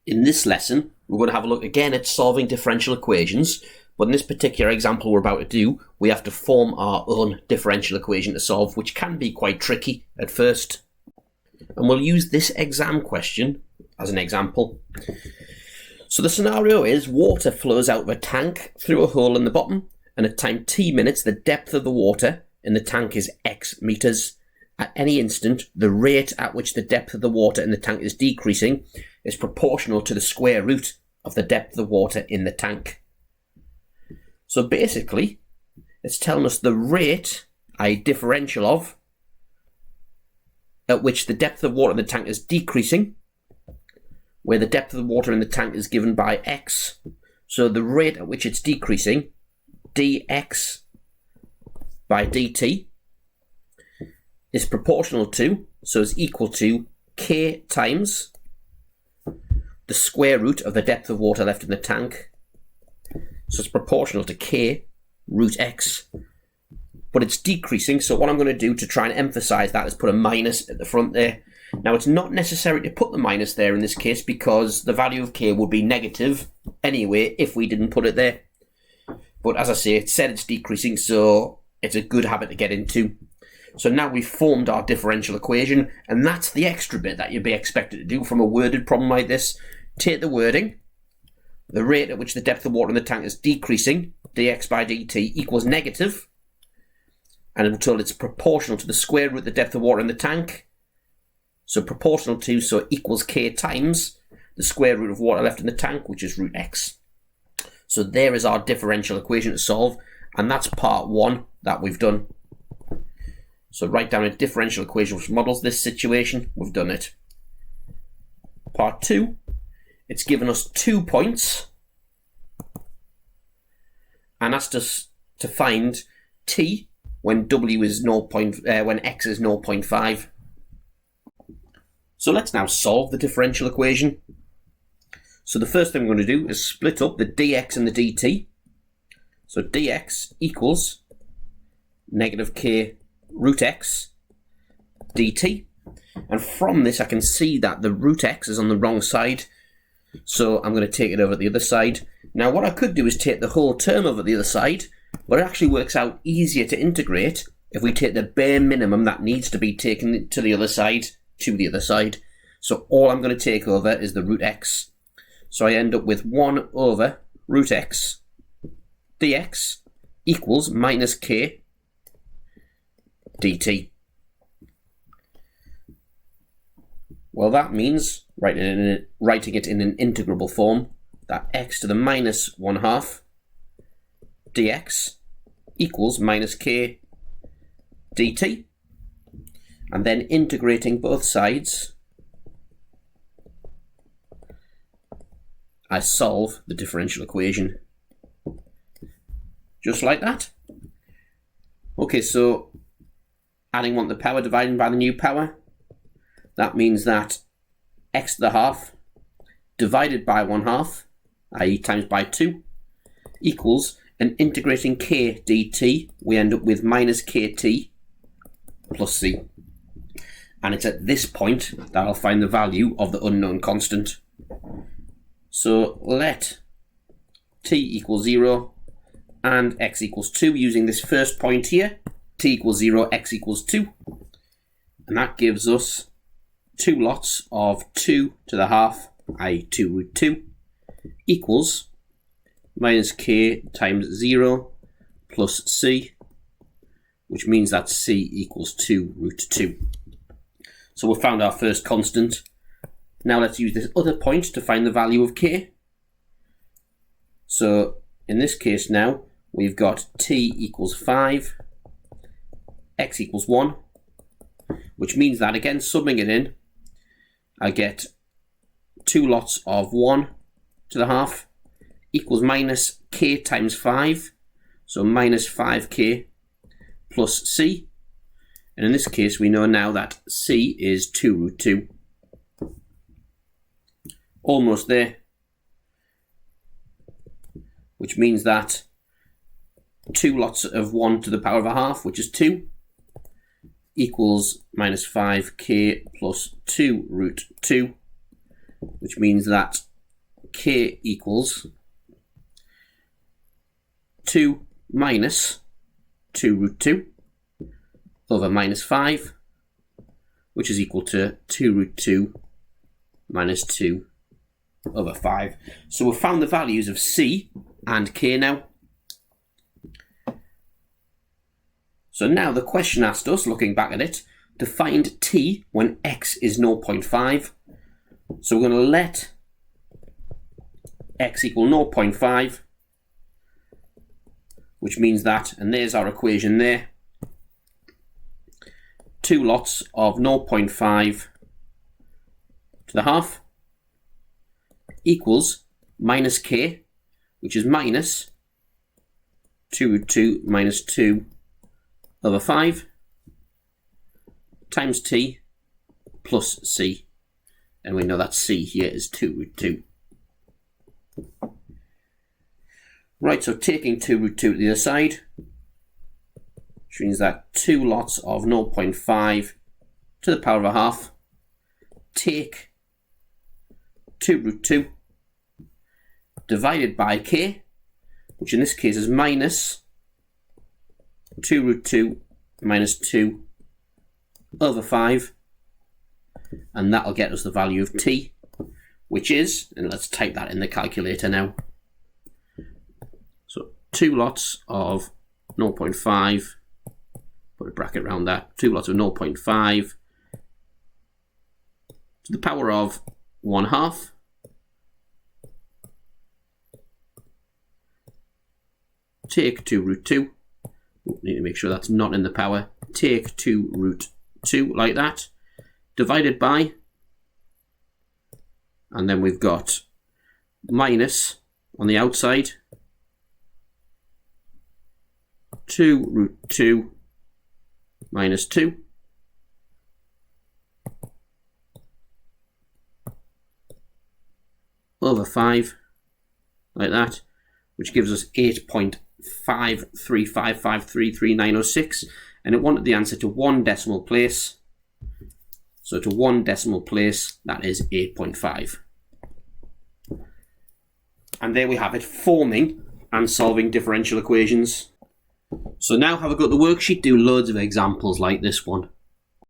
In this lesson, we're going to have a look again at solving differential equations, but in this particular example we're about to do, we have to form our own differential equation to solve, which can be quite tricky at first. And we'll use this exam question as an example. So the scenario is water flows out of a tank through a hole in the bottom, and at time t minutes the depth of the water in the tank is x meters. At any instant, the rate at which the depth of the water in the tank is decreasing is proportional to the square root of the depth of the water in the tank. So basically, it's telling us the rate, i.e. differential of, at which the depth of water in the tank is decreasing, where the depth of the water in the tank is given by x. So the rate at which it's decreasing, dx by dt, is proportional to, so is equal to, k times the square root of the depth of water left in the tank. So it's proportional to k root x. But it's decreasing, so what I'm going to do to try and emphasize that is put a minus at the front there. Now it's not necessary to put the minus there in this case because the value of k would be negative anyway if we didn't put it there. But as I say, it said it's decreasing, so it's a good habit to get into. So now we've formed our differential equation, and that's the extra bit that you'd be expected to do from a worded problem like this. Take the wording, the rate at which the depth of water in the tank is decreasing, dx by dt, equals negative, and we're told it's proportional to the square root of the depth of water in the tank. So proportional to, so equals k times the square root of water left in the tank, which is root x. So there is our differential equation to solve, and that's part one that we've done. So write down a differential equation which models this situation. We've done it. Part two, it's given us 2 points and asked us to find t when w is when x is 0.5. So let's now solve the differential equation. So the first thing we're going to do is split up the dx and the dt. So dx equals negative k root x dt, and from this I can see that the root x is on the wrong side, so I'm going to take it over the other side. Now what I could do is take the whole term over the other side, but it actually works out easier to integrate if we take the bare minimum that needs to be taken to the other side. So all I'm going to take over is the root x, so I end up with 1 over root x dx equals minus k dt. Well, that means writing it in an integrable form, that x to the minus 1/2 dx equals minus k dt, and then integrating both sides, I solve the differential equation just like that. Okay, so adding 1 to the power, dividing by the new power, that means that x to the half divided by 1/2, i.e. times by 2, equals, and integrating k dt, we end up with minus kt plus c. And it's at this point that I'll find the value of the unknown constant. So let t equal 0 and x equals 2 using this first point here. T equals 0, x equals 2, and that gives us 2 lots of 2 to the half, i.e. 2 root 2, equals minus k times 0 plus c, which means that c equals 2 root 2. So we've found our first constant. Now let's use this other point to find the value of k. So in this case now, we've got t equals 5, x equals 1, which means that, again, summing it in, I get 2 lots of 1 to the half equals minus k times 5, so minus 5k plus c, and in this case we know now that c is 2 root 2. Almost there, which means that 2 lots of 1 to the power of a half, which is 2, equals minus 5k plus 2 root 2, which means that k equals 2 minus 2 root 2 over minus 5, which is equal to 2 root 2 minus 2 over 5. So we've found the values of c and k now. So now the question asked us, looking back at it, to find t when x is 0.5. So we're going to let x equal 0.5, which means that, and there's our equation there, 2 lots of 0.5 to the half equals minus k, which is minus 2 root 2 minus 2 over 5 times t plus c, and we know that c here is 2 root 2. Right, so taking 2 root 2 to the other side, which means that 2 lots of 0.5 to the power of a half, take 2 root 2 divided by k, which in this case is minus 2 root 2 minus 2 over 5, and that'll get us the value of t, which is, and let's type that in the calculator now, so 2 lots of 0.5, put a bracket around that, 2 lots of 0.5 to the power of 1/2 take 2 root 2, need to make sure that's not in the power, take 2 root 2 like that, divided by, and then we've got minus on the outside 2 root 2 minus 2 over 5 like that, which gives us 8.535533906, and it wanted the answer to 1 decimal place. So to 1 decimal place, that is 8.5. And there we have it, forming and solving differential equations. So now have a go at the worksheet, do loads of examples like this one.